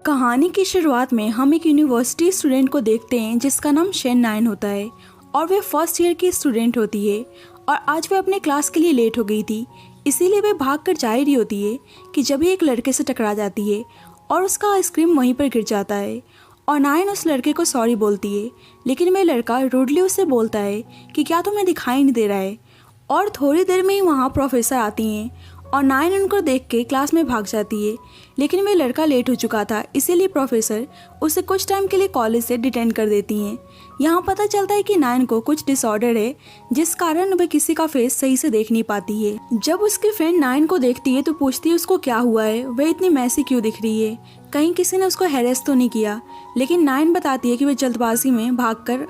कहानी की शुरुआत में हम एक यूनिवर्सिटी स्टूडेंट को देखते हैं जिसका नाम शेन नाइन होता है और वे फर्स्ट ईयर की स्टूडेंट होती है और आज वे अपने क्लास के लिए लेट हो गई थी। इसीलिए वे भाग कर जा रही होती है कि जब एक लड़के से टकरा जाती है और उसका आइसक्रीम वहीं पर गिर जाता है और नाइन उस लड़के को सॉरी बोलती है, लेकिन वह लड़का रूडली उससे बोलता है कि क्या तुम्हें दिखाई नहीं दे रहा है। और थोड़ी देर में ही वहाँ प्रोफेसर आती हैं और नाइन उनको देख के क्लास में भाग जाती है, लेकिन वह लड़का लेट हो चुका था, इसीलिए प्रोफेसर उसे कुछ टाइम के लिए कॉलेज से डिटेन कर देती हैं। यहाँ पता चलता है कि नाइन को कुछ डिसऑर्डर है जिस कारण वह किसी का फेस सही से देख नहीं पाती है। जब उसकी फ्रेंड नाइन को देखती है तो पूछती है उसको क्या हुआ है, वह इतनी मैसी क्यों दिख रही है, कहीं किसी ने उसको हैरेस तो नहीं किया। लेकिन नाइन बताती है कि वह जल्दबाजी में भागकर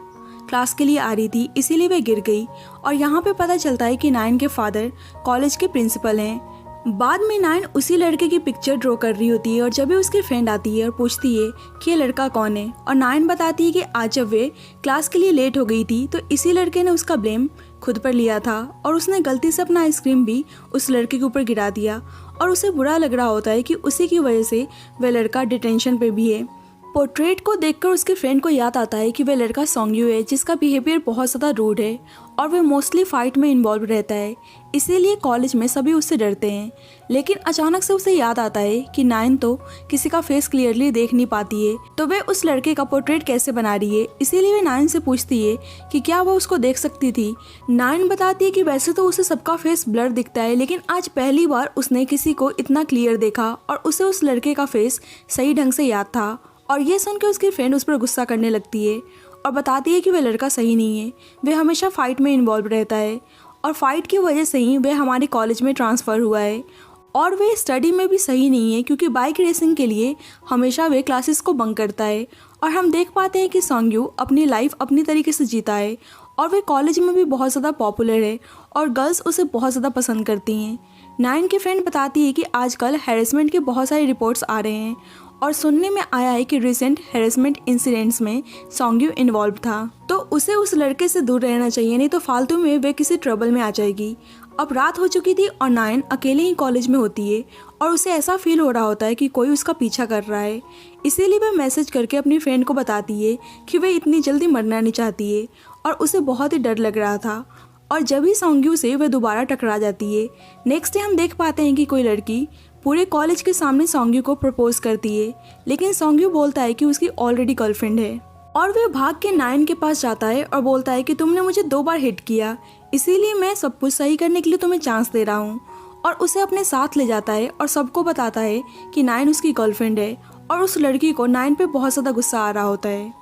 क्लास के लिए आ रही थी, इसीलिए वह गिर गई। और यहाँ पे पता चलता है कि नाइन के फादर कॉलेज के प्रिंसिपल हैं। बाद में नाइन उसी लड़के की पिक्चर ड्रॉ कर रही होती है और जब भी उसकी फ्रेंड आती है और पूछती है कि ये लड़का कौन है, और नाइन बताती है कि आज जब वे क्लास के लिए लेट हो गई थी तो इसी लड़के ने उसका ब्लेम खुद पर लिया था और उसने गलती से अपना आइसक्रीम भी उस लड़के के ऊपर गिरा दिया और उसे बुरा लग रहा होता है कि उसी की वजह से वह लड़का डिटेंशन पे भी है। पोर्ट्रेट को देखकर उसके फ्रेंड को याद आता है कि वह लड़का सोंग्यू है जिसका बिहेवियर बहुत ज़्यादा रूड है और वह मोस्टली फाइट में इन्वॉल्व रहता है, इसीलिए कॉलेज में सभी उससे डरते हैं। लेकिन अचानक से उसे याद आता है कि नाइन तो किसी का फेस क्लियरली देख नहीं पाती है, तो वह उस लड़के का पोर्ट्रेट कैसे बना रही है। इसीलिए वह नाइन से पूछती है कि क्या वह उसको देख सकती थी। नाइन बताती है कि वैसे तो उसे सबका फेस ब्लर दिखता है, लेकिन आज पहली बार उसने किसी को इतना क्लियर देखा और उसे उस लड़के का फेस सही ढंग से याद था। और ये सुनकर उसकी फ्रेंड उस पर गुस्सा करने लगती है और बताती है कि वह लड़का सही नहीं है, वह हमेशा फ़ाइट में इन्वॉल्व रहता है और फाइट की वजह से ही वह हमारे कॉलेज में ट्रांसफ़र हुआ है। और वह स्टडी में भी सही नहीं है क्योंकि बाइक रेसिंग के लिए हमेशा वह क्लासेस को बंक करता है। और हम देख पाते हैं कि सोंग्यू अपनी लाइफ अपनी तरीके से जीता है और वह कॉलेज में भी बहुत ज़्यादा पॉपुलर है और गर्ल्स उसे बहुत ज़्यादा पसंद करती हैं। नाइन की फ्रेंड बताती है कि आजकल हैरेसमेंट के बहुत सारे रिपोर्ट्स आ रहे हैं और सुनने में आया है कि रिसेंट हैरेसमेंट इंसिडेंट्स में सोंग्यू इन्वॉल्व था, तो उसे उस लड़के से दूर रहना चाहिए, नहीं तो फालतू में वे किसी ट्रबल में आ जाएगी। अब रात हो चुकी थी और नाइन अकेले ही कॉलेज में होती है और उसे ऐसा फील हो रहा होता है कि कोई उसका पीछा कर रहा है। इसीलिए वह मैसेज करके अपनी फ्रेंड को बताती है कि वह इतनी जल्दी मरना नहीं चाहती है और उसे बहुत ही डर लग रहा था। और जब ही सोंग्यू से वह दोबारा टकरा जाती है। नेक्स्ट डे हम देख पाते हैं कि कोई लड़की पूरे कॉलेज के सामने सोंग्यू को प्रपोज करती है, लेकिन सोंग्यू बोलता है कि उसकी ऑलरेडी गर्लफ्रेंड है और वह भाग के नाइन के पास जाता है और बोलता है कि तुमने मुझे 2 बार हिट किया, इसीलिए मैं सब कुछ सही करने के लिए तुम्हें चांस दे रहा हूँ। और उसे अपने साथ ले जाता है और सबको बताता है कि नाइन उसकी गर्लफ्रेंड है और उस लड़की को नाइन पे बहुत ज़्यादा गुस्सा आ रहा होता है।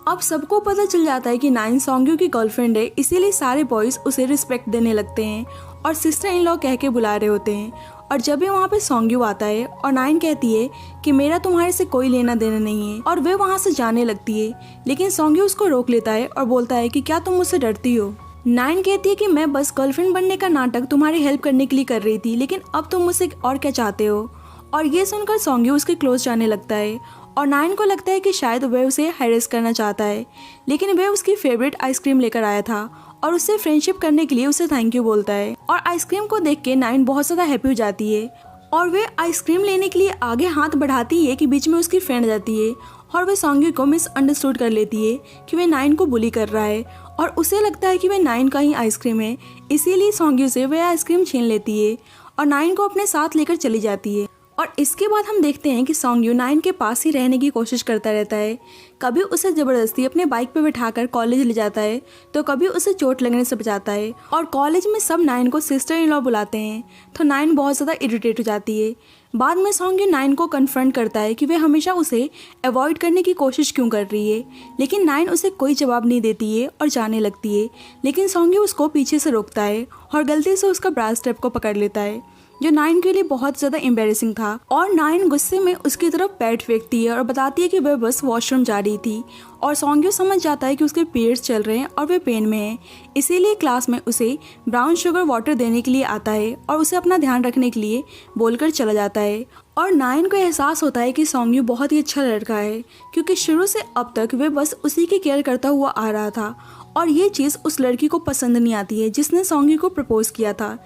अब सबको पता चल जाता है कि नाइन सोंग्यू की गर्लफ्रेंड है, इसीलिए सारे बॉयज़ उसे रिस्पेक्ट देने लगते हैं और सिस्टर इन लॉ कह के बुला रहे होते हैं। और जब भी वहाँ पे सोंग्यू आता है और नाइन कहती है कि मेरा तुम्हारे से कोई लेना देना नहीं है और वे वहाँ से जाने लगती है, लेकिन सोंग्यू उसको रोक लेता है और बोलता है कि क्या तुम मुझसे डरती हो। नाइन कहती है कि मैं बस गर्लफ्रेंड बनने का नाटक तुम्हारी हेल्प करने के लिए कर रही थी, लेकिन अब तुम मुझसे और क्या चाहते हो। और ये सुनकर सोंग्यू उसके क्लोज जाने लगता है और नाइन को लगता है कि शायद वह उसे हैरेस करना चाहता है, लेकिन वह उसकी फेवरेट आइसक्रीम लेकर आया था और उससे फ्रेंडशिप करने के लिए उसे थैंक यू बोलता है। और आइसक्रीम को देख के नाइन बहुत ज़्यादा हैप्पी हो जाती है और वह आइसक्रीम लेने के लिए आगे हाथ बढ़ाती है कि बीच में उसकी फ्रेंड जाती है और वह सोंग्यू को मिसअंडरस्टूड कर लेती है कि वह नाइन को बुली कर रहा है और उसे लगता है कि वह नाइन का ही आइसक्रीम है, इसीलिए सोंग्यू से वह आइसक्रीम छीन लेती है और नाइन को अपने साथ लेकर चली जाती है। और इसके बाद हम देखते हैं कि सोंग्यू नाइन के पास ही रहने की कोशिश करता रहता है। कभी उसे ज़बरदस्ती अपने बाइक पे बिठाकर कॉलेज ले जाता है तो कभी उसे चोट लगने से बचाता है। और कॉलेज में सब नाइन को सिस्टर इन लॉ बुलाते हैं तो नाइन बहुत ज़्यादा इरिटेट हो जाती है। बाद में सोंग्यू नाइन को कन्फ्रंट करता है कि वह हमेशा उसे अवॉइड करने की कोशिश क्यों कर रही है, लेकिन नाइन उसे कोई जवाब नहीं देती है और जाने लगती है। लेकिन सोंग्यू उसको पीछे से रोकता है और गलती से उसका ब्रा स्ट्रैप को पकड़ लेता है, जो नाइन के लिए बहुत ज़्यादा एम्बैरेसिंग था। और नाइन गुस्से में उसकी तरफ पैट फेंकती है और बताती है कि वह बस वॉशरूम जा रही थी और सोंग्यू समझ जाता है कि उसके पीरियड्स चल रहे हैं और वह पेन में है, इसीलिए क्लास में उसे ब्राउन शुगर वाटर देने के लिए आता है और उसे अपना ध्यान रखने के लिए बोलकर चला जाता है। और नाइन को एहसास होता है कि सोंग्यू बहुत ही अच्छा लड़का है क्योंकि शुरू से अब तक वह बस उसी की केयर करता हुआ आ रहा था और ये चीज़ उस लड़की को पसंद नहीं आती है जिसने सोंग्यू को प्रपोज किया था।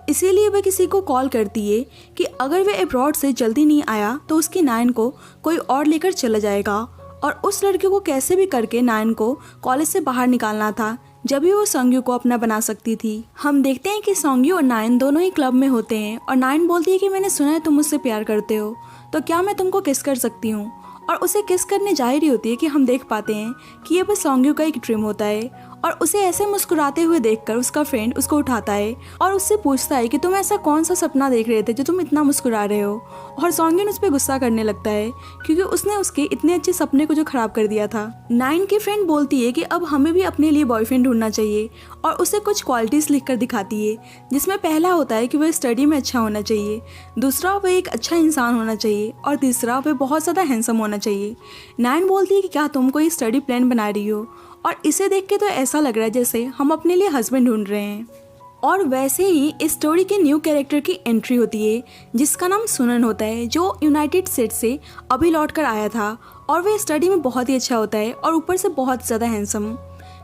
इसीलिए वह किसी को कॉल करती है कि अगर वह अब्रॉड से जल्दी नहीं आया तो उसकी नायन को कोई और लेकर चला जाएगा, और उस लड़के को कैसे भी करके नायन को कॉलेज से बाहर निकालना था, जब भी वो सॉन्ग्यू को अपना बना सकती थी। हम देखते हैं कि सॉन्ग्यू और नायन दोनों ही क्लब में होते हैं और नायन बोलती है कि मैंने सुना है तुम मुझसे प्यार करते हो, तो क्या मैं तुमको किस कर सकती हूँ। और उसे किस करने जा रही होती है कि हम देख पाते हैं कि ये बस सॉन्ग्यू का एक ड्रीम होता है, और उसे ऐसे मुस्कुराते हुए देखकर उसका फ्रेंड उसको उठाता है और उससे पूछता है कि तुम ऐसा कौन सा सपना देख रहे थे जो तुम इतना मुस्कुरा रहे हो। और सॉन्ग्यू उस पर गुस्सा करने लगता है क्योंकि उसने उसके इतने अच्छे सपने को जो खराब कर दिया था। नाइन की फ्रेंड बोलती है कि अब हमें भी अपने लिए बॉयफ्रेंड ढूंढना चाहिए, और उसे कुछ क्वालिटीज लिख कर दिखाती है, जिसमें पहला होता है कि वह स्टडी में अच्छा होना चाहिए, दूसरा वह एक अच्छा इंसान होना चाहिए, और तीसरा वह बहुत ज़्यादा हैंडसम होना चाहिए। नाइन बोलती है कि क्या तुम कोई स्टडी प्लान बना रही हो, और इसे देख के तो ऐसा लग रहा है जैसे हम अपने लिए हस्बैंड ढूंढ रहे हैं। और वैसे ही इस स्टोरी के न्यू कैरेक्टर की एंट्री होती है जिसका नाम सुनन होता है, जो यूनाइटेड स्टेट्स से अभी लौट कर आया था, और वह स्टडी में बहुत ही अच्छा होता है और ऊपर से बहुत ज़्यादा हैंडसम।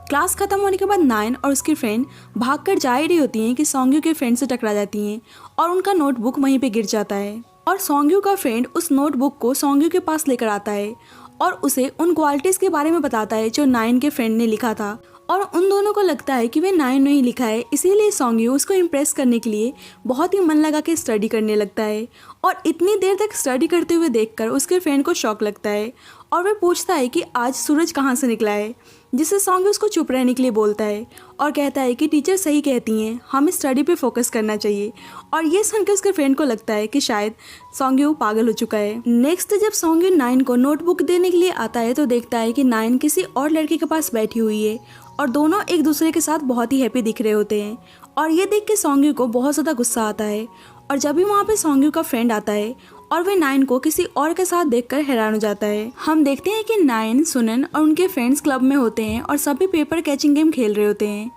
क्लास खत्म होने के बाद नाइन और उसकी फ्रेंड भाग कर जा ही रही होती हैं कि सॉन्ग्यू के फ्रेंड से टकरा जाती हैं और उनका नोटबुक वहीं पे गिर जाता है, और सॉन्ग्यू का फ्रेंड उस नोटबुक को सॉन्ग्यू के पास लेकर आता है और उसे उन क्वालिटीज़ के बारे में बताता है जो नाइन के फ्रेंड ने लिखा था, और उन दोनों को लगता है कि वे नाइन ने ही लिखा है, इसीलिए सॉन्ग्यू उसको इम्प्रेस करने के लिए बहुत ही मन लगा के स्टडी करने लगता है। और इतनी देर तक स्टडी करते हुए देखकर उसके फ्रेंड को शौक लगता है और वह पूछता है कि आज सूरज कहाँ से निकला है, जिससे सॉन्ग्यू उसको चुप रहने के लिए बोलता है और कहता है कि टीचर सही कहती हैं, हमें स्टडी पे फोकस करना चाहिए। और ये सुनकर उसके फ्रेंड को लगता है कि शायद सॉन्ग्यू पागल हो चुका है। नेक्स्ट जब सॉन्ग्यू नाइन को नोटबुक देने के लिए आता है तो देखता है कि नाइन किसी और लड़के के पास बैठी हुई है और दोनों एक दूसरे के साथ बहुत ही हैप्पी दिख रहे होते हैं, और ये देख के सॉन्ग्यू को बहुत ज़्यादा गुस्सा आता है। और जब भी वहाँ पे सॉन्ग्यू का फ्रेंड आता है और वे नाइन को किसी और के साथ देखकर हैरान हो जाता है। हम देखते हैं कि नाइन, सुनन और उनके फ्रेंड्स क्लब में होते हैं और सभी पेपर कैचिंग गेम खेल रहे होते हैं,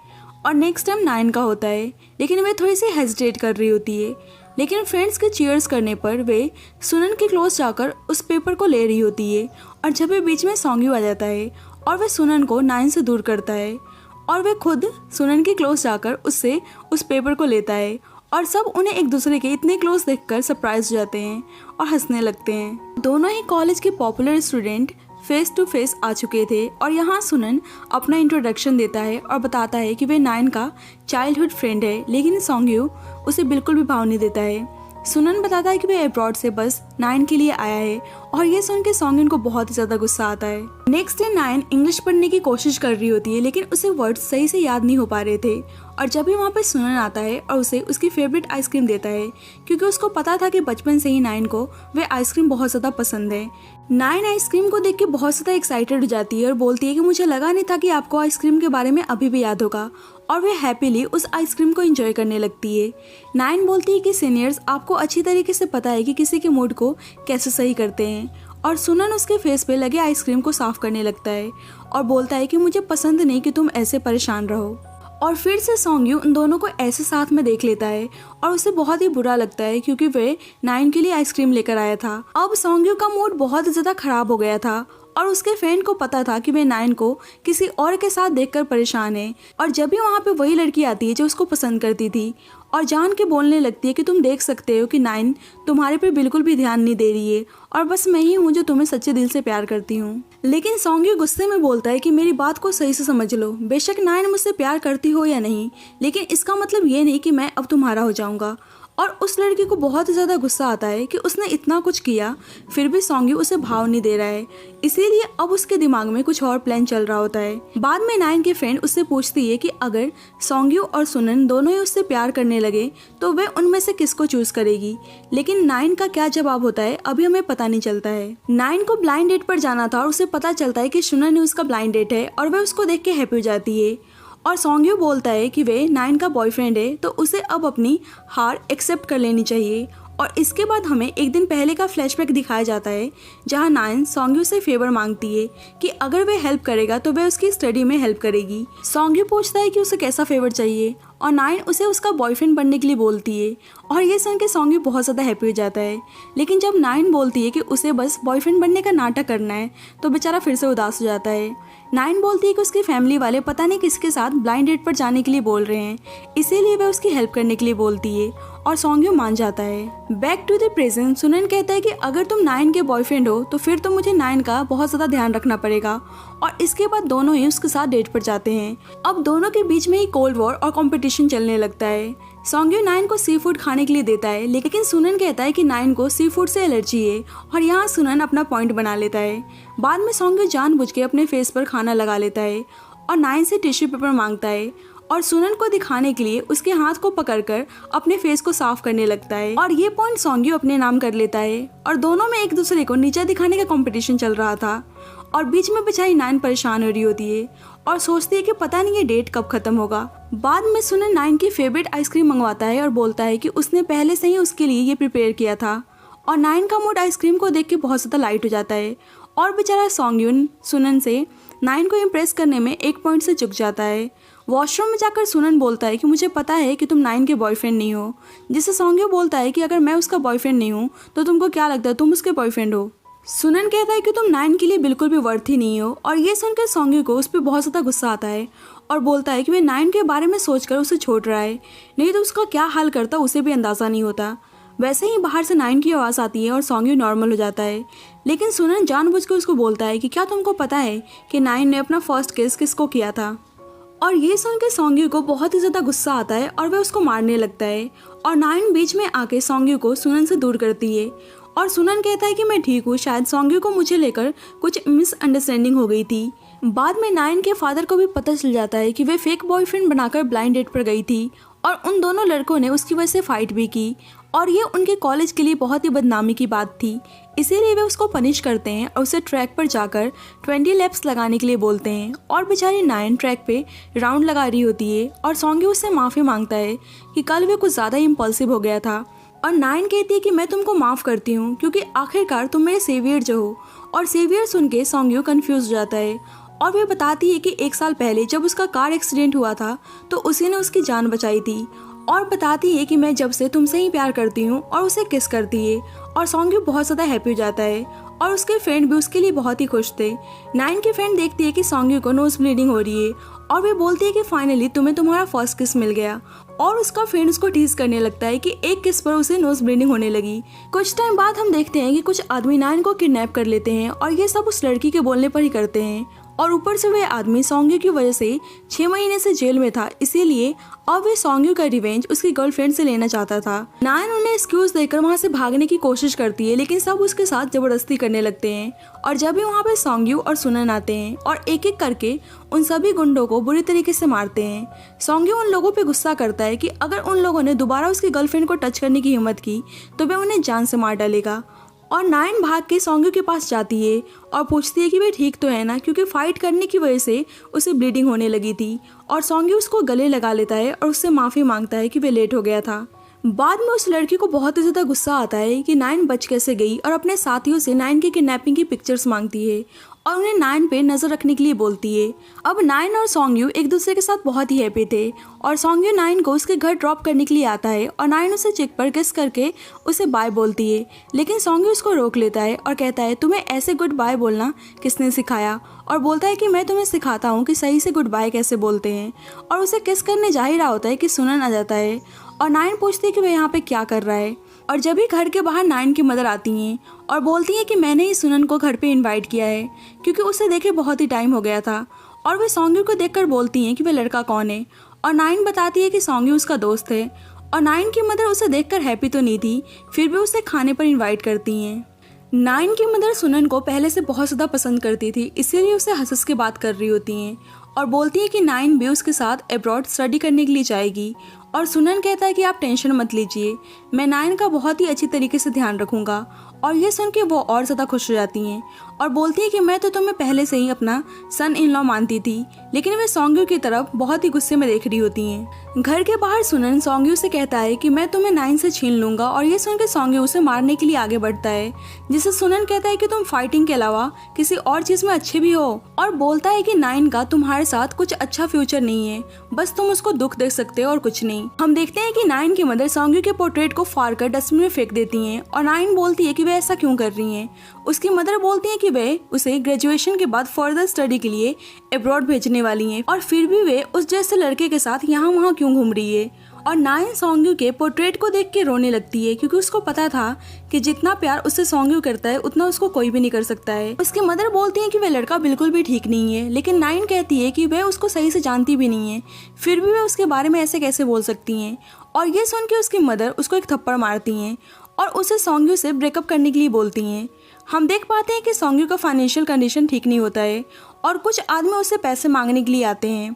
और नेक्स्ट टाइम नाइन का होता है, लेकिन वे थोड़ी सी हेजिटेट कर रही होती है। लेकिन फ्रेंड्स के चीयर्स करने पर वे सुनन के क्लोज जाकर उस पेपर को ले रही होती है, और जब वे बीच में सॉन्ग्यू आ जाता है और वह सुनन को नाइन से दूर करता है, और वे खुद सुनन के क्लोज जाकर उससे उस पेपर को लेता है, और सब उन्हें एक दूसरे के इतने क्लोज देखकर सरप्राइज हो जाते हैं और हंसने लगते हैं। दोनों ही कॉलेज के popular student face to face आ चुके थे, और यहाँ सुनन अपना इंट्रोडक्शन देता है और बताता है कि वे नाइन का चाइल्डहुड फ्रेंड है, लेकिन सॉन्ग्यू उसे बिल्कुल भी भाव नहीं देता है। सुनन बताता है कि वे अब्रॉड से बस नाइन के लिए आया है, और ये सुन के सॉन्ग्यू को बहुत ही ज़्यादा गुस्सा आता है। नेक्स्ट डे नाइन इंग्लिश पढ़ने की कोशिश कर रही होती है, लेकिन उसे वर्ड्स सही से याद नहीं हो पा रहे थे, और जब भी वहाँ पे सुनन आता है और उसे उसकी फेवरेट आइसक्रीम देता है, क्योंकि उसको पता था कि बचपन से ही नाइन को वे आइसक्रीम बहुत ज़्यादा पसंद है। नाइन आइसक्रीम को देख के बहुत ज़्यादा एक्साइटेड हो जाती है और बोलती है कि मुझे लगा नहीं था कि आपको आइसक्रीम के बारे में अभी भी याद होगा, और वे हैप्पीली उस आइसक्रीम को एंजॉय करने लगती है। नाइन बोलती है कि सीनियर्स, आपको अच्छी तरीके से पता है कि किसी के मूड को कैसे सही करते हैं, और सुनन उसके फेस पे लगे आइसक्रीम को साफ करने लगता है और बोलता है कि मुझे पसंद नहीं कि तुम ऐसे परेशान रहो। और फिर से सॉन्ग्यू उन दोनों को ऐसे साथ में देख लेता है और उसे बहुत ही बुरा लगता है, क्योंकि वे नाइन के लिए आइसक्रीम लेकर आया था। अब सॉन्ग्यू का मूड बहुत ज़्यादा खराब हो गया था, और उसके फ्रेंड को पता था कि वे नाइन को किसी और के साथ देखकर परेशान है, और जब भी वहाँ पे वही लड़की आती है जो उसको पसंद करती थी, और जान के बोलने लगती है कि तुम देख सकते हो कि नाइन तुम्हारे पे बिल्कुल भी ध्यान नहीं दे रही है, और बस मैं ही हूँ जो तुम्हें सच्चे दिल से प्यार करती हूँ। लेकिन सॉन्ग्यू गुस्से में बोलता है कि मेरी बात को सही से समझ लो, बेशक नाइन मुझसे प्यार करती हो या नहीं, लेकिन इसका मतलब ये नहीं कि मैं अब तुम्हारा हो जाऊँगा। और उस लड़की को बहुत ज़्यादा गुस्सा आता है कि उसने इतना कुछ किया फिर भी सॉन्ग्यू उसे भाव नहीं दे रहा है, इसीलिए अब उसके दिमाग में कुछ और प्लान चल रहा होता है। बाद में नाइन की फ्रेंड उससे पूछती है कि अगर सॉन्ग्यू और सुनन दोनों ही उससे प्यार करने लगे तो वह उनमें से किसको चूज करेगी, लेकिन नाइन का क्या जवाब होता है अभी हमें पता नहीं चलता है। नाइन को ब्लाइंड डेट पर जाना था और उसे पता चलता है कि सुनन उसका ब्लाइंड डेट है, और वह उसको देख के हैप्पी हो जाती है, और सॉन्ग्यू बोलता है कि वे नाइन का बॉयफ्रेंड है तो उसे अब अपनी हार एक्सेप्ट कर लेनी चाहिए। और इसके बाद हमें एक दिन पहले का फ्लैशबैक दिखाया जाता है जहां नाइन सॉन्ग्यू से फेवर मांगती है कि अगर वह हेल्प करेगा तो वह उसकी स्टडी में हेल्प करेगी। सॉन्ग्यू पूछता है कि उसे कैसा फेवर चाहिए, और नाइन उसे उसका बॉयफ्रेंड बनने के लिए बोलती है, और ये सुन के सॉन्ग्यू बहुत ज़्यादा हैप्पी हो जाता है। लेकिन जब नाइन बोलती है कि उसे बस बॉयफ्रेंड बनने का नाटक करना है तो बेचारा फिर से उदास हो जाता है। नाइन बोलती है कि उसकी फैमिली वाले पता नहीं किसके साथ ब्लाइंड डेट पर जाने के लिए बोल रहे हैं, इसीलिए वह उसकी हेल्प करने के लिए बोलती है और सॉन्गयू मान जाता है। बैक टू द प्रेजेंट, सुनन कहता है कि अगर तुम नाइन के बॉयफ्रेंड हो तो फिर तो मुझे नाइन का बहुत ज़्यादा ध्यान रखना पड़ेगा, और इसके बाद दोनों ही उसके साथ डेट पर जाते हैं। अब दोनों के बीच में ही कोल्ड वॉर और कंपटीशन चलने लगता है। सॉन्गयू नाइन को सी फूड खाने के लिए देता है, लेकिन सुनन कहता है कि नाइन को सी फूड से एलर्जी है, और यहाँ सुनन अपना पॉइंट बना लेता है। बाद में सॉन्गयू जानबूझ के अपने फेस पर खाना लगा लेता है और नाइन से टिश्यू पेपर मांगता है, और सुनन को दिखाने के लिए उसके हाथ को पकड़कर अपने फेस को साफ करने लगता है, और ये पॉइंट सॉन्गयू अपने नाम कर लेता है। और दोनों में एक दूसरे को नीचा दिखाने का कंपटीशन चल रहा था, और बीच में बेचारी नाइन परेशान हो रही होती है और सोचती है कि पता नहीं ये डेट कब खत्म होगा। बाद में सुनन नाइन की फेवरेट आइसक्रीम मंगवाता है और बोलता है कि उसने पहले से ही उसके लिए ये प्रिपेयर किया था, और नाइन का मूड आइसक्रीम को देख के बहुत ज़्यादा लाइट हो जाता है, और बेचारा सॉन्गयून सुनन से नाइन को इम्प्रेस करने में एक पॉइंट से चूक जाता है। वॉशरूम में जाकर सुनन बोलता है कि मुझे पता है कि तुम नाइन के बॉयफ्रेंड नहीं हो, जिससे सॉन्गयू बोलता है कि अगर मैं उसका बॉयफ्रेंड नहीं हूँ तो तुमको क्या लगता है तुम उसके बॉयफ्रेंड हो। सुनन कहता है कि तुम नाइन के लिए बिल्कुल भी वर्थी नहीं हो, और ये सुनकर सॉन्गयू को उस पर बहुत ज़्यादा गुस्सा आता है और बोलता है कि वह नाइन के बारे में सोचकर उसे छोड़ रहा है, नहीं तो उसका क्या हाल करता उसे भी अंदाज़ा नहीं होता। वैसे ही बाहर से नाइन की आवाज़ आती है और सॉन्गयू नॉर्मल हो जाता है, लेकिन सुनन जानबूझकर उसको बोलता है कि क्या तुमको पता है कि नाइन ने अपना फर्स्ट किस किसको किया था। और ये सुनकर सॉन्गयू को बहुत ही ज़्यादा गुस्सा आता है और वह उसको मारने लगता है, और नाइन बीच में आके सॉन्गयू को सुनन से दूर करती है, और सुनन कहता है कि मैं ठीक हूँ, शायद सॉन्गयू को मुझे लेकर कुछ मिसअंडरस्टैंडिंग हो गई थी। बाद में नाइन के फादर को भी पता चल जाता है कि वे फेक बॉयफ्रेंड बनाकर ब्लाइंड डेट पर गई थी, और उन दोनों लड़कों ने उसकी वजह से फाइट भी की, और ये उनके कॉलेज के लिए बहुत ही बदनामी की बात थी। इसीलिए वे उसको पनिश करते हैं और उसे ट्रैक पर जाकर 20 लैप्स लगाने के लिए बोलते हैं, और बेचारी नाइन ट्रैक पे राउंड लगा रही होती है, और सॉन्गयू उससे माफ़ी मांगता है कि कल वे कुछ ज़्यादा इम्पल्सिव हो गया था, और नाइन कहती है कि मैं तुमको माफ़ करती हूँ क्योंकि आखिरकार तुम मेरे सेवियर जो हो। और सेवियर सुन के सॉन्गयू कन्फ्यूज हो जाता है, और वह बताती है कि 1 साल पहले जब उसका कार एक्सीडेंट हुआ था तो उसी ने उसकी जान बचाई थी, और बताती है कि मैं जब से तुमसे ही प्यार करती हूँ, और उसे किस करती है, और सॉन्गयू बहुत ज़्यादा हैप्पी हो जाता है, और उसके फ्रेंड भी उसके लिए बहुत ही खुश थे। नाइन की फ्रेंड देखती है कि सॉन्गयू को नोज ब्लीडिंग हो रही है, और वे बोलती है कि फाइनली तुम्हें तुम्हारा फर्स्ट किस मिल गया, और उसका फ्रेंड उसको टीज करने लगता है कि एक किस पर उसे नोज ब्लीडिंग होने लगी। कुछ टाइम बाद हम देखते हैं कि कुछ आदमी नाइन को किडनैप कर लेते हैं, और ये सब उस लड़की के बोलने पर ही करते हैं, और ऊपर से वह आदमी सॉन्गयू की वजह से 6 महीने से जेल में था, इसीलिए अब वे सॉन्गयू का रिवेंज उसकी गर्लफ्रेंड से लेना चाहता था। नाइन उन्हें एक्सक्यूज देकर वहां से भागने की कोशिश करती है, लेकिन सब उसके साथ जबरदस्ती करने लगते हैं, और जब भी वहां पे सॉन्गयू और सुनन आते हैं और एक एक करके उन सभी गुंडों को बुरी तरीके से मारते हैं। सॉन्गयू उन लोगों पे गुस्सा करता है कि अगर उन लोगों ने दोबारा उसकी गर्लफ्रेंड को टच करने की हिम्मत की तो वह उन्हें जान से मार डालेगा, और नाइन भाग के सॉन्गयू के पास जाती है और पूछती है कि वे ठीक तो है ना, क्योंकि फाइट करने की वजह से उसे ब्लीडिंग होने लगी थी, और सॉन्गयू उसको गले लगा लेता है और उससे माफ़ी मांगता है कि वे लेट हो गया था। बाद में उस लड़की को बहुत ही ज़्यादा गुस्सा आता है कि नाइन बच कैसे गई, और अपने साथियों से नाइन की किडनैपिंग की पिक्चर्स मांगती है और उन्हें नाइन पे नज़र रखने के लिए बोलती है। अब नाइन और सॉन्गयू एक दूसरे के साथ बहुत ही हैप्पी थे, और सॉन्गयू नाइन को उसके घर ड्रॉप करने के लिए आता है, और नाइन उसे चिक पर किस करके उसे बाय बोलती है, लेकिन सॉन्गयू उसको रोक लेता है और कहता है तुम्हें ऐसे गुड बाय बोलना किसने सिखाया, और बोलता है कि मैं तुम्हें सिखाता हूँ कि सही से गुड बाय कैसे बोलते हैं, और उसे किस करने जा ही रहा होता है कि सुनन आ जाता है, और नाइन पूछती है कि वह यहाँ पे क्या कर रहा है, और जब ही घर के बाहर नाइन की मदर आती हैं और बोलती हैं कि मैंने ही सुनन को घर पे इनवाइट किया है क्योंकि उसे देखे बहुत ही टाइम हो गया था, और वे सॉन्गयू को देखकर बोलती हैं कि वह लड़का कौन है, और नाइन बताती है कि सॉन्गयू उसका दोस्त है, और नाइन की मदर उसे देखकर हैप्पी तो नहीं थी, फिर भी उसे खाने पर इन्वाइट करती हैं। नाइन की मदर सुनन को पहले से बहुत ज़्यादा पसंद करती थी, इसीलिए उसे हंस के बात कर रही होती हैं, और बोलती है कि नाइन भी उसके साथ अब्रॉड स्टडी करने के लिए जाएगी, और सुनन कहता है कि आप टेंशन मत लीजिए, मैं नाइन का बहुत ही अच्छी तरीके से ध्यान रखूंगा, और ये सुन के वो और ज़्यादा खुश हो जाती हैं और बोलती है कि मैं तो तुम्हें पहले से ही अपना सन इन लॉ मानती थी, लेकिन वे सॉन्गयू की तरफ बहुत ही गुस्से में देख रही होती हैं। घर के बाहर सुनन सॉन्गयू से कहता है कि मैं तुम्हें नाइन से छीन लूंगा, और ये सुनकर सॉन्गयू उसे मारने के लिए आगे बढ़ता है, जिसे सुनन कहता है कि तुम फाइटिंग के अलावा किसी और चीज़ में अच्छे भी हो, और बोलता है कि नाइन का तुम्हारे साथ कुछ अच्छा फ्यूचर नहीं है, बस तुम उसको दुख दे सकते हो और कुछ नहीं। हम देखते हैं कि नाइन की मदर सॉन्गयू के पोर्ट्रेट को फाड़ कर डस्टबिन में फेंक देती हैं, और नाइन बोलती है कि वे ऐसा क्यों कर रही हैं। उसकी मदर बोलती हैं कि वे उसे ग्रेजुएशन के बाद फर्दर स्टडी के लिए अब्रॉड भेजने वाली हैं और फिर भी वे उस जैसे लड़के के साथ यहाँ वहाँ क्यों घूम रही है। और नाइन सॉन्ग्यू के पोर्ट्रेट को देख के रोने लगती है क्योंकि उसको पता था कि जितना प्यार उससे सॉन्ग्यू करता है उतना उसको कोई भी नहीं कर सकता है। उसकी मदर बोलती है कि वह लड़का बिल्कुल भी ठीक नहीं है, लेकिन नाइन कहती है कि वह उसको सही से जानती भी नहीं है, फिर भी वह उसके बारे में ऐसे कैसे बोल सकती हैं। और ये सुन के उसकी मदर उसको एक थप्पड़ मारती हैं और उसे सॉन्ग्यू से ब्रेकअप करने के लिए बोलती हैं। हम देख पाते हैं कि सॉन्ग्यू का फाइनेंशियल कंडीशन ठीक नहीं होता है और कुछ आदमी उससे पैसे मांगने के लिए आते हैं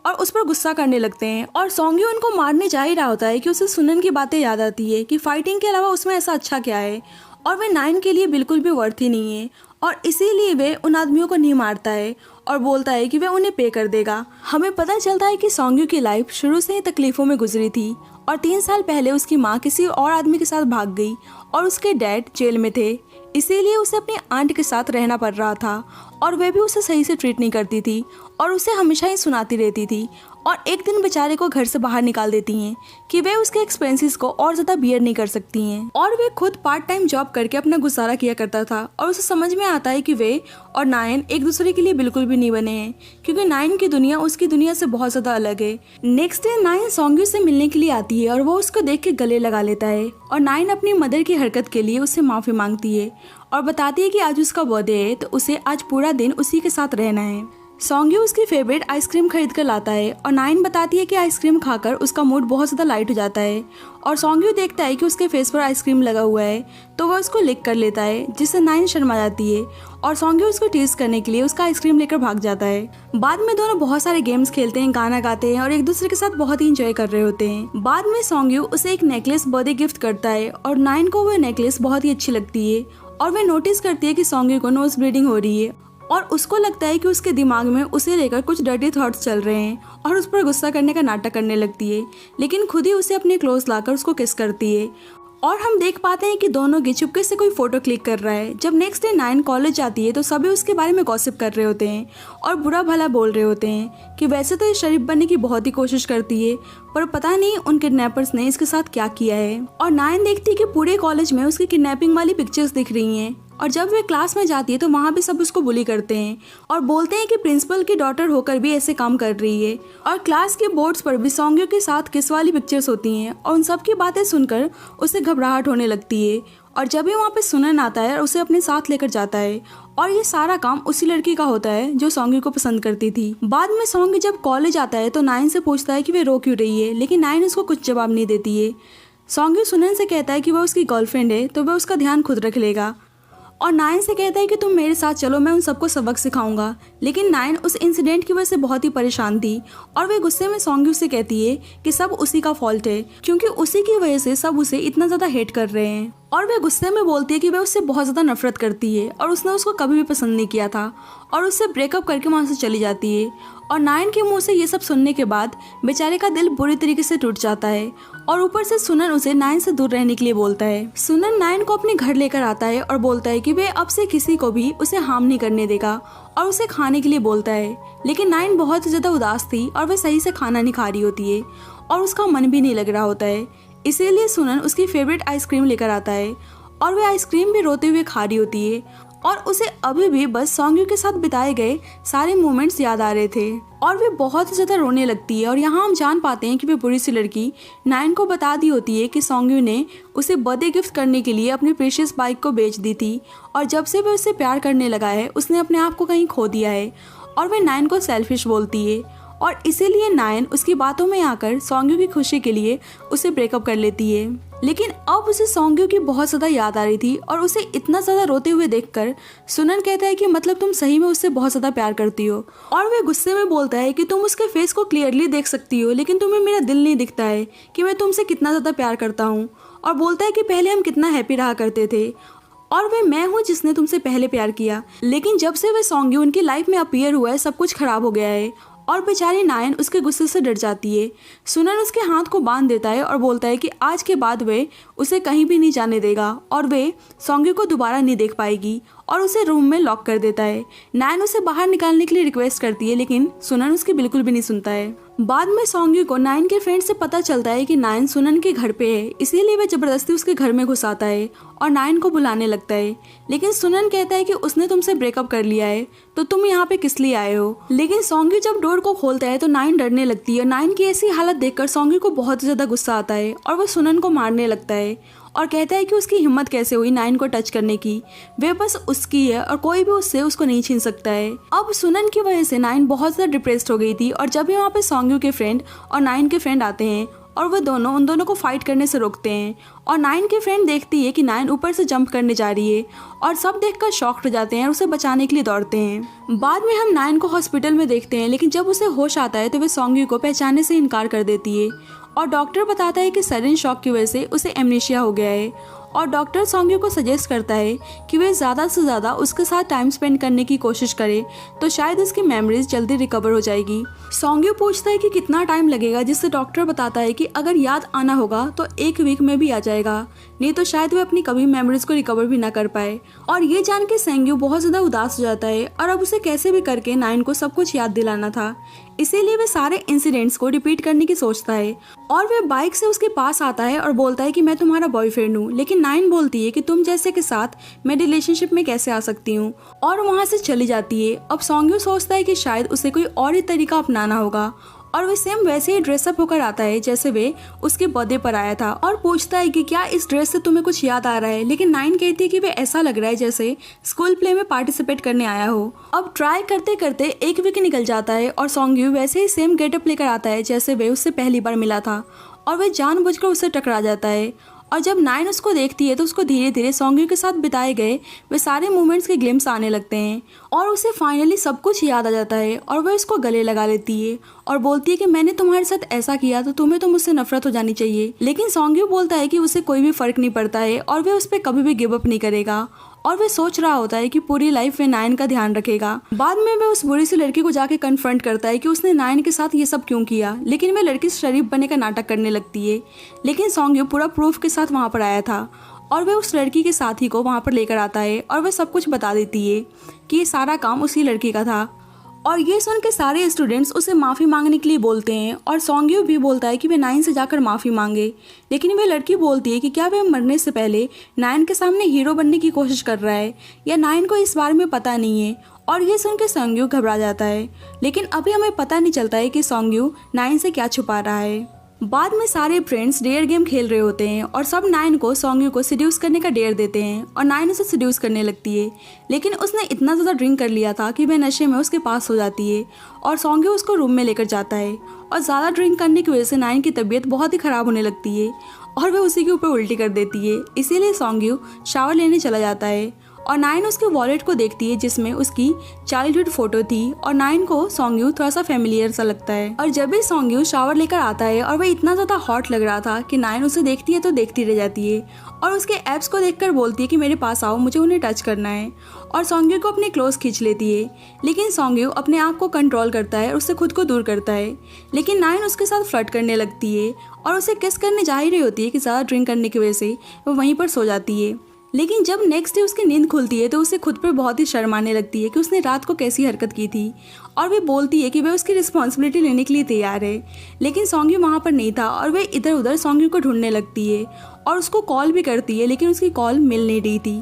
और उस पर गुस्सा करने लगते हैं। और सॉन्ग्यू उनको मारने जा ही रहा होता है कि उसे सुनन की बातें याद आती है कि फाइटिंग के अलावा उसमें ऐसा अच्छा क्या है और वे नाइन के लिए बिल्कुल भी वर्थ ही नहीं है और इसीलिए वे उन आदमियों को नहीं मारता है और बोलता है कि वह उन्हें पे कर देगा। हमें पता चलता है कि सॉन्ग्यू की लाइफ शुरू से ही तकलीफों में गुजरी थी और 3 साल पहले उसकी माँ किसी और आदमी के साथ भाग गई और उसके डैड जेल में थे, इसीलिए उसे अपनी आंट के साथ रहना पड़ रहा था और वह भी उसे सही से ट्रीट नहीं करती थी और उसे हमेशा ही सुनाती रहती थी और एक दिन बेचारे को घर से बाहर निकाल देती हैं कि वे उसके एक्सपेंसेस को और ज़्यादा बियर नहीं कर सकती हैं। और वे खुद पार्ट टाइम जॉब करके अपना गुजारा किया करता था और उसे समझ में आता है कि वे और नाइन एक दूसरे के लिए बिल्कुल भी नहीं बने हैं क्योंकि नाइन की दुनिया उसकी दुनिया से बहुत ज़्यादा अलग है। नेक्स्ट डे नाइन सॉन्ग्यू से मिलने के लिए आती है और वो उसको देख के गले लगा लेता है और नाइन अपनी मदर की हरकत के लिए उससे माफ़ी मांगती है और बताती है कि आज उसका बर्थडे है तो उसे आज पूरा दिन उसी के साथ रहना है। सॉन्ग्यू उसकी फेवरेट आइसक्रीम खरीद कर लाता है और नाइन बताती है कि आइसक्रीम खाकर उसका मूड बहुत ज़्यादा लाइट हो जाता है और सॉन्ग्यू देखता है कि उसके फेस पर आइसक्रीम लगा हुआ है तो वह उसको लिक कर लेता है जिससे नाइन शर्मा जाती है और सॉन्ग्यू उसको टीज करने के लिए उसका आइसक्रीम लेकर भाग जाता है। बाद में दोनों बहुत सारे गेम्स खेलते हैं, गाना गाते हैं और एक दूसरे के साथ बहुत ही इंजॉय कर रहे होते हैं। बाद में सॉन्ग्यू उसे एक नेकलेस बर्थडे गिफ्ट करता है और नाइन को वह नेकलेस बहुत ही अच्छी लगती है और वह नोटिस करती है कि सॉन्ग्यू को नोज ब्लीडिंग हो रही है और उसको लगता है कि उसके दिमाग में उसे लेकर कुछ डर्टी थॉट्स चल रहे हैं और उस पर गुस्सा करने का नाटक करने लगती है, लेकिन खुद ही उसे अपने क्लोज लाकर उसको किस करती है। और हम देख पाते हैं कि दोनों की चुपके से कोई फोटो क्लिक कर रहा है। जब नेक्स्ट डे नाइन कॉलेज जाती है तो सभी उसके बारे में गॉसिप कर रहे होते हैं और बुरा भला बोल रहे होते हैं कि वैसे तो ये शरीफ बनने की बहुत ही कोशिश करती है पर पता नहीं उन किडनैपर्स ने इसके साथ क्या किया है। और नाइन देखती है कि पूरे कॉलेज में उसकी किडनैपिंग वाली पिक्चर्स दिख रही हैं और जब वे क्लास में जाती है तो वहाँ भी सब उसको बुली करते हैं और बोलते हैं कि प्रिंसिपल की डॉटर होकर भी ऐसे काम कर रही है। और क्लास के बोर्ड्स पर भी सॉन्ग्यू के साथ किस वाली पिक्चर्स होती हैं और उन सब की बातें सुनकर उसे घबराहट होने लगती है और जब भी वहाँ पे सुनन आता है और उसे अपने साथ लेकर जाता है और ये सारा काम उसी लड़की का होता है जो सॉन्ग्यू को पसंद करती थी। बाद में सॉन्ग्यू जब कॉलेज आता है तो नाइन से पूछता है कि वे रो क्यों रही है, लेकिन नाइन उसको कुछ जवाब नहीं देती है। सॉन्ग्यू सुनन से कहता है कि वह उसकी गर्लफ्रेंड है तो वह उसका ध्यान खुद रख लेगा और नाइन से कहता है कि तुम मेरे साथ चलो, मैं उन सबको सबक सिखाऊंगा। लेकिन नाइन उस इंसिडेंट की वजह से बहुत ही परेशान थी और वे गुस्से में सॉन्ग्यू से कहती है कि सब उसी का फॉल्ट है क्योंकि उसी की वजह से सब उसे इतना ज़्यादा हेट कर रहे हैं। और वे गुस्से में बोलती है कि वह उससे बहुत ज़्यादा नफरत करती है और उसने उसको कभी भी पसंद नहीं किया था और उससे ब्रेकअप करके वहाँ से चली जाती है। और नाइन के मुंह से ये सब सुनने के बाद बेचारे का दिल बुरी तरीके से टूट जाता है और ऊपर से सुनन उसे नाइन से दूर रहने के लिए बोलता है। सुनन नाइन को अपने घर लेकर आता है और बोलता है कि वे अब से किसी को भी उसे हार्म नहीं करने देगा और उसे खाने के लिए बोलता है। लेकिन नाइन बहुत ज़्यादा उदास थी और वह सही से खाना नहीं खा रही होती है और उसका मन भी नहीं लग रहा होता है, इसीलिए सुनन उसकी फेवरेट आइसक्रीम लेकर आता है और वह आइसक्रीम भी रोते हुए खा रही होती है और उसे अभी भी बस सॉन्ग्यू के साथ बिताए गए सारे मोमेंट्स याद आ रहे थे और वे बहुत ज़्यादा रोने लगती है। और यहाँ हम जान पाते हैं कि वे बुरी सी लड़की नाइन को बता दी होती है कि सॉन्ग्यू ने उसे बर्थडे गिफ्ट करने के लिए अपनी प्रेशियस बाइक को बेच दी थी और जब से वह उससे प्यार करने लगा है उसने अपने आप को कहीं खो दिया है और वह नाइन को सेल्फिश बोलती है और इसीलिए नाइन उसकी बातों में आकर सॉन्ग्यू की खुशी के लिए उसे ब्रेकअप कर लेती है। लेकिन अब उसे सॉन्ग्यू की बहुत ज़्यादा याद आ रही थी और उसे इतना ज़्यादा रोते हुए देखकर सुनन कहता है कि मतलब तुम सही में उससे बहुत ज़्यादा प्यार करती हो। और वह गुस्से में बोलता है कि तुम उसके फेस को क्लियरली देख सकती हो लेकिन तुम्हें मेरा दिल नहीं दिखता है कि मैं तुमसे कितना ज़्यादा प्यार करता हूँ। और बोलता है कि पहले हम कितना हैप्पी रहा करते थे और वह मैं हूँ जिसने तुमसे पहले प्यार किया, लेकिन जब से वह सॉन्ग्यू उनकी लाइफ में अपीयर हुआ है सब कुछ खराब हो गया है। और बेचारी नाइन उसके गुस्से से डर जाती है। सुनन उसके हाथ को बांध देता है और बोलता है कि आज के बाद वे उसे कहीं भी नहीं जाने देगा और वे सॉन्ग्यू को दोबारा नहीं देख पाएगी और उसे रूम में लॉक कर देता है। नाइन उसे बाहर निकालने के लिए रिक्वेस्ट करती है लेकिन सुनन उसकी बिल्कुल भी नहीं सुनता है। बाद में सॉन्ग्यू को नाइन के फ्रेंड से पता चलता है कि नाइन सुनन के घर पे है, इसीलिए वह जबरदस्ती उसके घर में घुस आता है और नाइन को बुलाने लगता है। लेकिन सुनन कहता है कि उसने तुमसे ब्रेकअप कर लिया है, तो तुम यहाँ पे किस लिए आए हो। लेकिन सॉन्ग्यू जब डोर को खोलता है तो नाइन डरने लगती है। नाइन की ऐसी हालत देखकर सॉन्ग्यू को बहुत ज्यादा गुस्सा आता है और वह सुनन को मारने लगता है और कहता है कि उसकी हिम्मत कैसे हुई नाइन को टच करने की, वे बस उसकी है और कोई भी उससे उसको नहीं छीन सकता है। अब सुनन की वजह से नाइन बहुत ज़्यादा डिप्रेस्ड हो गई थी और जब भी वहाँ पे सॉन्ग्यू के फ्रेंड और नाइन के फ्रेंड आते हैं और वह दोनों उन दोनों को फाइट करने से रोकते हैं और नाइन के फ्रेंड देखती है कि नाइन ऊपर से जंप करने जा रही है और सब देखकर शॉक्ड हो जाते हैं और उसे बचाने के लिए दौड़ते हैं। बाद में हम नाइन को हॉस्पिटल में देखते हैं, लेकिन जब उसे होश आता है तो वह सॉन्ग्यू को पहचानने से इनकार कर देती है और डॉक्टर बताता है कि सडन शॉक की वजह से उसे एमनेशिया हो गया है और डॉक्टर सॉन्ग्यू को सजेस्ट करता है कि वे ज़्यादा से ज़्यादा उसके साथ टाइम स्पेंड करने की कोशिश करे तो शायद उसकी मेमोरीज जल्दी रिकवर हो जाएगी। सॉन्ग्यू पूछता है कि कितना टाइम लगेगा, जिससे डॉक्टर बताता है कि अगर याद आना होगा तो 1 वीक में भी आ जाएगा, नहीं तो शायद वह अपनी कभी मेमोरीज को रिकवर भी ना कर पाए। और ये जान के सॉन्ग्यू बहुत ज़्यादा उदास हो जाता है और अब उसे कैसे भी करके नाइन को सब कुछ याद दिलाना था, इसीलिए वह सारे इंसिडेंट्स को रिपीट करने की सोचता है और वह बाइक से उसके पास आता है और बोलता है कि मैं तुम्हारा बॉयफ्रेंड हूँ। लेकिन नाइन बोलती है कि तुम जैसे के साथ मैं रिलेशनशिप में कैसे आ सकती हूँ और वहाँ से चली जाती है। अब सॉन्ग्यू सोचता है कि शायद उसे कोई और ही तरीका अपनाना होगा और वह सेम वैसे ही ड्रेसअप होकर आता है जैसे वे उसके बर्थडे पर आया था और पूछता है कि क्या इस ड्रेस से तुम्हें कुछ याद आ रहा है। लेकिन नाइन कहती है कि वे ऐसा लग रहा है जैसे स्कूल प्ले में पार्टिसिपेट करने आया हो। अब ट्राई करते करते 1 वीक निकल जाता है और सॉन्ग्यू वैसे ही सेम गेटअप लेकर आता है जैसे वे उससे पहली बार मिला था और वह जानबूझकर उससे टकरा जाता है। और जब नाइन उसको देखती है तो उसको धीरे धीरे सॉन्ग्यू के साथ बिताए गए वे सारे मोमेंट्स के ग्लिम्स आने लगते हैं और उसे फाइनली सब कुछ याद आ जाता है और वह उसको गले लगा लेती है और बोलती है कि मैंने तुम्हारे साथ ऐसा किया तो तुम्हें तो मुझसे नफरत हो जानी चाहिए। लेकिन सॉन्ग्यू बोलता है कि उसे कोई भी फर्क नहीं पड़ता है और वह उस पर कभी भी गिव अप नहीं करेगा और वह सोच रहा होता है कि पूरी लाइफ में नाइन का ध्यान रखेगा। बाद में वह उस बुरी सी लड़की को जाके कन्फ्रंट करता है कि उसने नाइन के साथ ये सब क्यों किया, लेकिन वह लड़की शरीफ बनने का नाटक करने लगती है। लेकिन सॉन्ग्यू पूरा प्रूफ के साथ वहाँ पर आया था और वह उस लड़की के साथी को वहाँ पर लेकर आता है और वह सब कुछ बता देती है कि ये सारा काम उसी लड़की का था। और ये सुन के सारे स्टूडेंट्स उसे माफ़ी मांगने के लिए बोलते हैं और सॉन्ग्यू भी बोलता है कि वह नाइन से जाकर माफ़ी मांगे। लेकिन वह लड़की बोलती है कि क्या वह मरने से पहले नाइन के सामने हीरो बनने की कोशिश कर रहा है या नाइन को इस बारे में पता नहीं है। और ये सुन के सॉन्ग्यू घबरा जाता है, लेकिन अभी हमें पता नहीं चलता है कि सॉन्ग्यू नाइन से क्या छुपा रहा है। बाद में सारे फ्रेंड्स डेयर गेम खेल रहे होते हैं और सब नाइन को सॉन्ग्यू को सिड्यूस करने का डेयर देते हैं और नाइन उसे सिड्यूस करने लगती है। लेकिन उसने इतना ज़्यादा ड्रिंक कर लिया था कि वह नशे में उसके पास हो जाती है और सॉन्ग्यू उसको रूम में लेकर जाता है और ज़्यादा ड्रिंक करने की वजह से नाइन की तबीयत बहुत ही ख़राब होने लगती है और वह उसी के ऊपर उल्टी कर देती है। इसीलिए सॉन्ग्यू शावर लेने चला जाता है और नाइन उसके वॉलेट को देखती है जिसमें उसकी चाइल्डहुड फोटो थी और नाइन को सॉन्ग्यू थोड़ा सा फेमिलियर सा लगता है। और जब भी सॉन्ग्यू शावर लेकर आता है और वह इतना ज़्यादा हॉट लग रहा था कि नाइन उसे देखती है तो देखती रह जाती है और उसके एब्स को देखकर बोलती है कि मेरे पास आओ, मुझे उन्हें टच करना है और सॉन्ग्यू को अपने क्लोज खींच लेती है। लेकिन सॉन्ग्यू अपने आप को कंट्रोल करता है और उससे खुद को दूर करता है। लेकिन नाइन उसके साथ फ्लर्ट करने लगती है और उसे किस करने जा ही रही होती है कि ज़्यादा ड्रिंक करने की वजह से वो वहीं पर सो जाती है। लेकिन जब नेक्स्ट डे उसकी नींद खुलती है तो उसे खुद पर बहुत ही शर्म आने लगती है कि उसने रात को कैसी हरकत की थी और वह बोलती है कि वह उसकी रिस्पॉन्सिबिलिटी लेने के लिए तैयार है। लेकिन सॉन्ग्यू वहाँ पर नहीं था और वह इधर उधर सॉन्ग्यू को ढूंढने लगती है और उसको कॉल भी करती है, लेकिन उसकी कॉल मिल नहीं रही थी।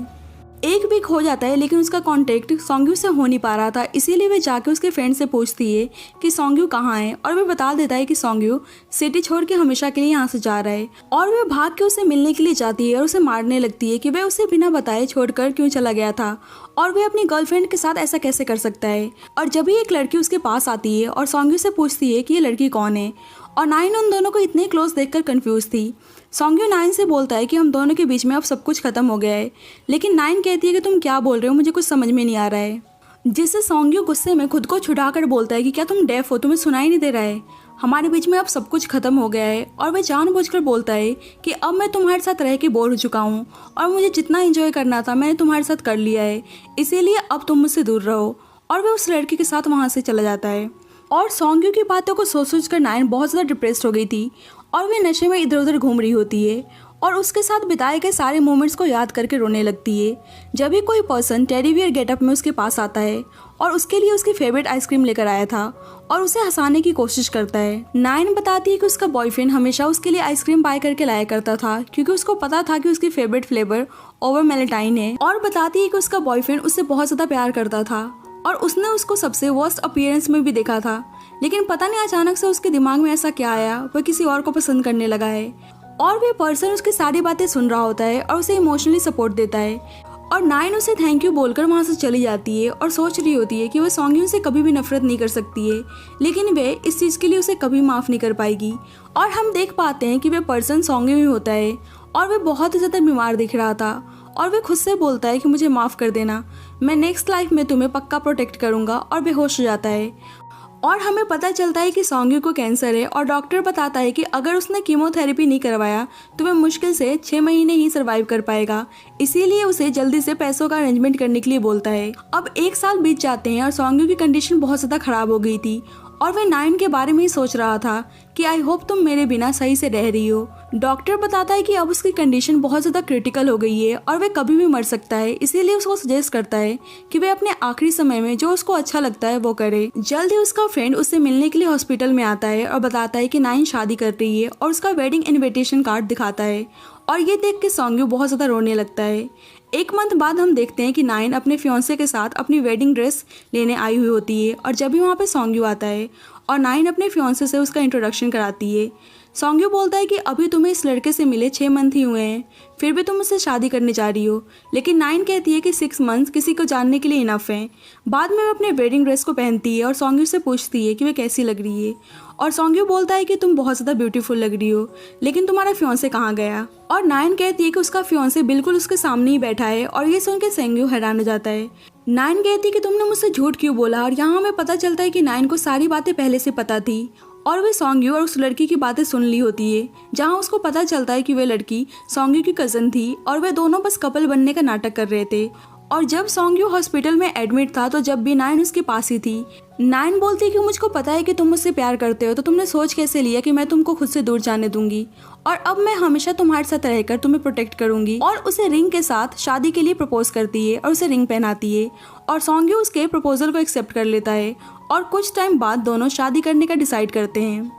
1 वीक हो जाता है लेकिन उसका कांटेक्ट सॉन्ग्यू से हो नहीं पा रहा था, इसीलिए वह जाके उसके फ्रेंड से पूछती है कि सॉन्ग्यू कहाँ है और वह बता देता है कि सॉन्ग्यू सिटी छोड़ के हमेशा के लिए यहाँ से जा रहा है और वह भाग के उसे मिलने के लिए जाती है और उसे मारने लगती है कि वह उसे बिना बताए छोड़कर क्यों चला गया था और वह अपनी गर्लफ्रेंड के साथ ऐसा कैसे कर सकता है। और जब भी एक लड़की उसके पास आती है और सॉन्ग्यू से पूछती है कि ये लड़की कौन है और नाइन उन दोनों को इतने क्लोज देखकर कंफ्यूज थी। सॉन्ग्यू नाइन से बोलता है कि हम दोनों के बीच में अब सब कुछ खत्म हो गया है, लेकिन नाइन कहती है कि तुम क्या बोल रहे हो, मुझे कुछ समझ में नहीं आ रहा है। जिससे सॉन्ग्यू गुस्से में खुद को छुड़ाकर बोलता है कि क्या तुम डेफ हो, तुम्हें सुनाई नहीं दे रहा है, हमारे बीच में अब सब कुछ खत्म हो गया है। और वह जानबूझकर बोलता है कि अब मैं तुम्हारे साथ रह के बोर हो चुका हूँ और मुझे जितना एंजॉय करना था मैंने तुम्हारे साथ कर लिया है, इसीलिए अब तुम मुझसे दूर रहो। और वह उस लड़की के साथ वहाँ से चला जाता है। और सॉन्ग्यू की बातों को सोच सोच कर नाइन बहुत ज़्यादा डिप्रेस्ड हो गई थी और वे नशे में इधर उधर घूम रही होती है और उसके साथ बिताए गए सारे मोमेंट्स को याद करके रोने लगती है। जब भी कोई पर्सन टेडी बियर गेटअप में उसके पास आता है और उसके लिए उसकी फेवरेट आइसक्रीम लेकर आया था और उसे हंसाने की कोशिश करता है। नाइन बताती है कि उसका बॉयफ्रेंड हमेशा उसके लिए आइसक्रीम बाय करके लाया करता था क्योंकि उसको पता था कि उसकी फेवरेट फ्लेवर ओवरमेलेटाइन है, और बताती है कि उसका बॉयफ्रेंड उससे बहुत ज़्यादा प्यार करता था और उसने उसको सबसे वर्स्ट अपीयरेंस में भी देखा था। लेकिन पता नहीं अचानक से उसके दिमाग में ऐसा क्या आया, वह किसी और को पसंद करने लगा है और वे पर्सन उसकी सारी बातें सुन रहा होता है और उसे इमोशनली सपोर्ट देता है। और नाइन उसे थैंक यू बोलकर वहाँ से चली जाती है और सोच रही होती है कि वह सॉन्ग्यू से कभी भी नफरत नहीं कर सकती है, लेकिन वे इस चीज़ के लिए उसे कभी माफ़ नहीं कर पाएगी। और हम देख पाते हैं कि वह पर्सन सॉन्ग्यू ही होता है और वह बहुत ही ज़्यादा बीमार दिख रहा था और वह खुद से बोलता है कि मुझे माफ़ कर देना, मैं नेक्स्ट लाइफ में तुम्हें पक्का प्रोटेक्ट करूँगा, और बेहोश हो जाता है। और हमें पता चलता है कि सॉन्ग्यू को कैंसर है और डॉक्टर बताता है कि अगर उसने कीमोथेरेपी नहीं करवाया तो वह मुश्किल से 6 महीने ही सरवाइव कर पाएगा, इसीलिए उसे जल्दी से पैसों का अरेंजमेंट करने के लिए बोलता है। अब 1 साल बीत जाते हैं और सॉन्ग्यू की कंडीशन बहुत ज़्यादा ख़राब हो गई थी और वह नाइन के बारे में ही सोच रहा था कि आई होप तुम मेरे बिना सही से रह रही हो। डॉक्टर बताता है कि अब उसकी कंडीशन बहुत ज़्यादा क्रिटिकल हो गई है और वह कभी भी मर सकता है, इसीलिए उसको सजेस्ट करता है कि वह अपने आखिरी समय में जो उसको अच्छा लगता है वो करे। जल्द ही उसका फ्रेंड उससे मिलने के लिए हॉस्पिटल में आता है और बताता है कि नाइन शादी कर रही है और उसका वेडिंग इन्विटेशन कार्ड दिखाता है और ये देख के सॉन्ग्यू बहुत ज़्यादा रोने लगता है। 1 मंथ बाद हम देखते हैं कि नाइन अपने फियांसे के साथ अपनी वेडिंग ड्रेस लेने आई हुई होती है और जब भी वहाँ पे सॉन्ग्यू आता है और नाइन अपने फियांसे से उसका इंट्रोडक्शन कराती है। सॉन्ग्यू बोलता है कि अभी तुम्हें इस लड़के से मिले 6 मंथ ही हुए हैं, फिर भी तुम उससे शादी करने जा रही हो, लेकिन नाइन कहती है कि 6 मंथ्स किसी को जानने के लिए इनफ है। बाद में वो अपने वेडिंग ड्रेस को पहनती है और सॉन्ग्यू से पूछती है कि वह कैसी लग रही है और सॉन्ग्यू बोलता है कि तुम बहुत ज़्यादा ब्यूटीफुल लग रही हो, लेकिन तुम्हारा फियांसे कहाँ गया। और नाइन कहती है कि उसका फियांसे बिल्कुल उसके सामने ही बैठा है और ये सुन के सॉन्ग्यू हैरान हो जाता है। नाइन कहती है कि तुमने मुझसे झूठ क्यों बोला, और यहाँ हमें पता चलता है कि नाइन को सारी बातें पहले से पता थी और वे सॉन्ग्यू और उस लड़की की बातें सुन ली होती है, जहाँ उसको पता चलता है कि वह लड़की सॉन्ग्यू की कज़न थी और वे दोनों बस कपल बनने का नाटक कर रहे थे। और जब सॉन्ग्यू हॉस्पिटल में एडमिट था तो जब भी नाइन उसके पास ही थी। नाइन बोलती है कि मुझको पता है कि तुम मुझसे प्यार करते हो, तो तुमने सोच कैसे लिया कि मैं तुमको खुद से दूर जाने दूंगी, और अब मैं हमेशा तुम्हारे साथ रहकर तुम्हें प्रोटेक्ट करूंगी। और उसे रिंग के साथ शादी के लिए प्रपोज करती है और उसे रिंग पहनाती है और सॉन्ग्यू उसके प्रपोजल को एक्सेप्ट कर लेता है और कुछ टाइम बाद दोनों शादी करने का डिसाइड करते हैं।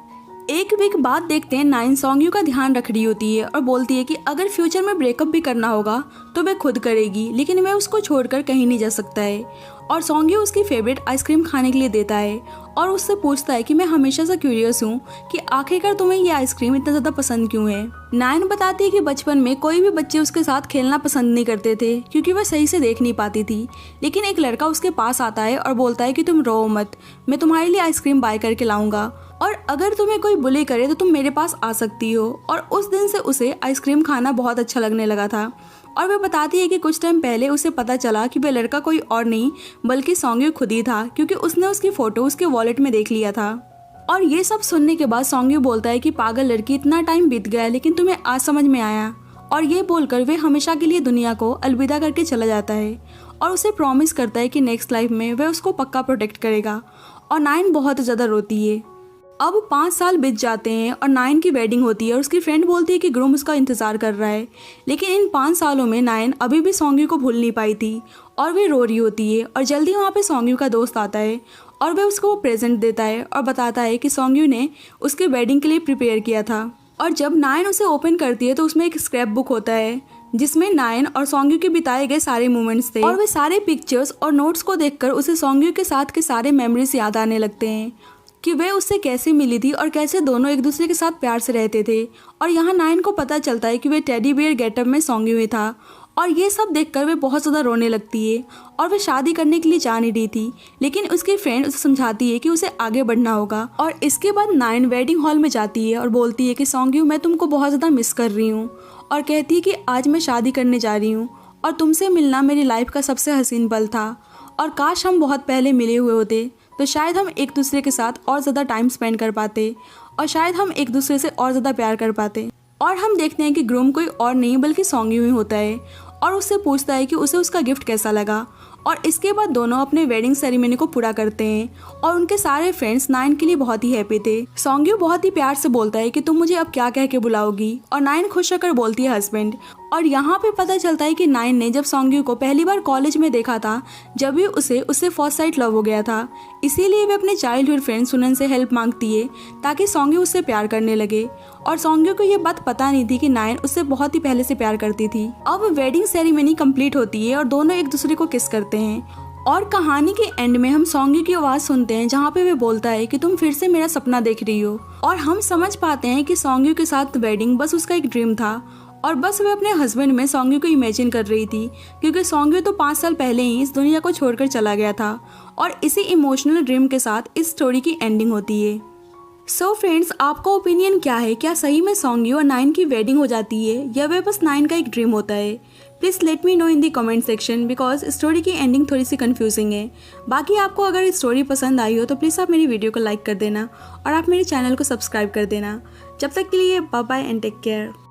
1 वीक बाद देखते हैं नाइन सॉन्ग्यू का ध्यान रख रही होती है और बोलती है कि अगर फ्यूचर में ब्रेकअप भी करना होगा तो वह खुद करेगी, लेकिन वह उसको छोड़कर कहीं नहीं जा सकता है। और सॉन्ग्यू उसकी फेवरेट आइसक्रीम खाने के लिए देता है और उससे पूछता है कि मैं हमेशा से क्यूरियस हूँ कि आखिरकार तुम्हें ये आइसक्रीम इतना ज़्यादा पसंद क्यों है। नाइन बताती है कि बचपन में कोई भी बच्चे उसके साथ खेलना पसंद नहीं करते थे क्योंकि वह सही से देख नहीं पाती थी, लेकिन एक लड़का उसके पास आता है और बोलता है कि तुम रो मत, मैं तुम्हारे लिए आइसक्रीम बाय करके लाऊंगा और अगर तुम्हें कोई बुली करे तो तुम मेरे पास आ सकती हो। और उस दिन से उसे आइसक्रीम खाना बहुत अच्छा लगने लगा था। और वह बताती है कि कुछ टाइम पहले उसे पता चला कि वह लड़का कोई और नहीं बल्कि सॉन्ग्यू खुद ही था, क्योंकि उसने उसकी फ़ोटो उसके वॉलेट में देख लिया था। और ये सब सुनने के बाद सॉन्ग्यू बोलता है कि पागल लड़की, इतना टाइम बीत गया लेकिन तुम्हें आज समझ में आया। और ये बोलकर वह हमेशा के लिए दुनिया को अलविदा करके चला जाता है और उसे प्रॉमिस करता है कि नेक्स्ट लाइफ में वह उसको पक्का प्रोटेक्ट करेगा। और नाइन बहुत ज़्यादा रोती है। अब 5 साल बीत जाते हैं और नाइन की वेडिंग होती है और उसकी फ्रेंड बोलती है कि ग्रूम उसका इंतज़ार कर रहा है, लेकिन इन 5 सालों में नाइन अभी भी सॉन्ग्यू को भूल नहीं पाई थी और वे रो रही होती है। और जल्दी वहाँ पे सॉन्ग्यू का दोस्त आता है और वह उसको प्रेजेंट देता है और बताता है कि सॉन्ग्यू ने उसके वेडिंग के लिए प्रिपेयर किया था। और जब नाइन उसे ओपन करती है तो उसमें एक स्क्रैप बुक होता है जिसमें नाइन और सॉन्ग्यू के बिताए गए सारे मोमेंट्स थे और वे सारे पिक्चर्स और नोट्स को देखकर उसे सॉन्ग्यू के साथ के सारे मेमोरीज याद आने लगते हैं कि वे उससे कैसे मिली थी और कैसे दोनों एक दूसरे के साथ प्यार से रहते थे। और यहाँ नाइन को पता चलता है कि वे टेडी बियर गेटअप में सॉन्ग्यू ही था और ये सब देखकर वे बहुत ज़्यादा रोने लगती है और वे शादी करने के लिए जा नहीं रही थी, लेकिन उसकी फ्रेंड उसे समझाती है कि उसे आगे बढ़ना होगा। और इसके बाद नाइन वेडिंग हॉल में जाती है और बोलती है कि सॉन्ग्यू, मैं तुमको बहुत ज़्यादा मिस कर रही हूँ, और कहती है कि आज मैं शादी करने जा रही हूँ और तुमसे मिलना मेरी लाइफ का सबसे हसीन पल था और काश हम बहुत पहले मिले हुए होते तो शायद हम एक दूसरे के साथ और ज़्यादा टाइम स्पेंड कर पाते और शायद हम एक दूसरे से और ज़्यादा प्यार कर पाते। और हम देखते हैं कि ग्रूम कोई और नहीं बल्कि सॉन्ग्यू ही होता है और उससे पूछता है कि उसे उसका गिफ्ट कैसा लगा और इसके बाद दोनों अपने वेडिंग सेरेमनी को पूरा करते हैं और उनके सारे फ्रेंड्स नाइन के लिए बहुत ही हैप्पी थे। सॉन्ग्यू बहुत ही प्यार से बोलता है कि तुम मुझे अब क्या कह के बुलाओगी, और नाइन खुश होकर बोलती है हस्बैंड। और यहाँ पे पता चलता है कि नाइन ने जब सॉन्ग्यू को पहली बार कॉलेज में देखा था, जब भी उससे फर्स्ट साइट लव हो गया था, इसीलिए वे अपने चाइल्डहुड फ्रेंड सुनन से हेल्प मांगती है ताकि सॉन्ग्यू उससे प्यार करने लगे। और सॉन्ग्यू को ये बात पता नहीं थी कि नाइन उससे बहुत ही पहले से प्यार करती थी। अब वेडिंग सेरेमनी कंप्लीट होती है और दोनों एक दूसरे को किस करते हैं और कहानी के एंड में हम सॉन्ग्यू की आवाज़ सुनते हैं जहाँ पे वे बोलता है कि तुम फिर से मेरा सपना देख रही हो। और हम समझ पाते हैं कि सॉन्ग्यू के साथ वेडिंग बस उसका एक ड्रीम था और बस वे अपने हस्बैंड में सॉन्ग्यू को इमेजिन कर रही थी, क्योंकि सॉन्ग्यू तो 5 साल पहले ही इस दुनिया को छोड़कर चला गया था। और इसी इमोशनल ड्रीम के साथ इस स्टोरी की एंडिंग होती है। सो फ्रेंड्स, आपका ओपिनियन क्या है? क्या सही में सॉन्ग्यू और नाइन की वेडिंग हो जाती है या वे बस नाइन का एक ड्रीम होता है? Please let me know in the comment section, because story की एंडिंग थोड़ी सी कंफ्यूजिंग है। बाकी आपको अगर स्टोरी पसंद आई हो तो प्लीज़ आप मेरी वीडियो को लाइक कर देना और आप मेरे चैनल को सब्सक्राइब कर देना। जब तक के लिए bye bye and take care.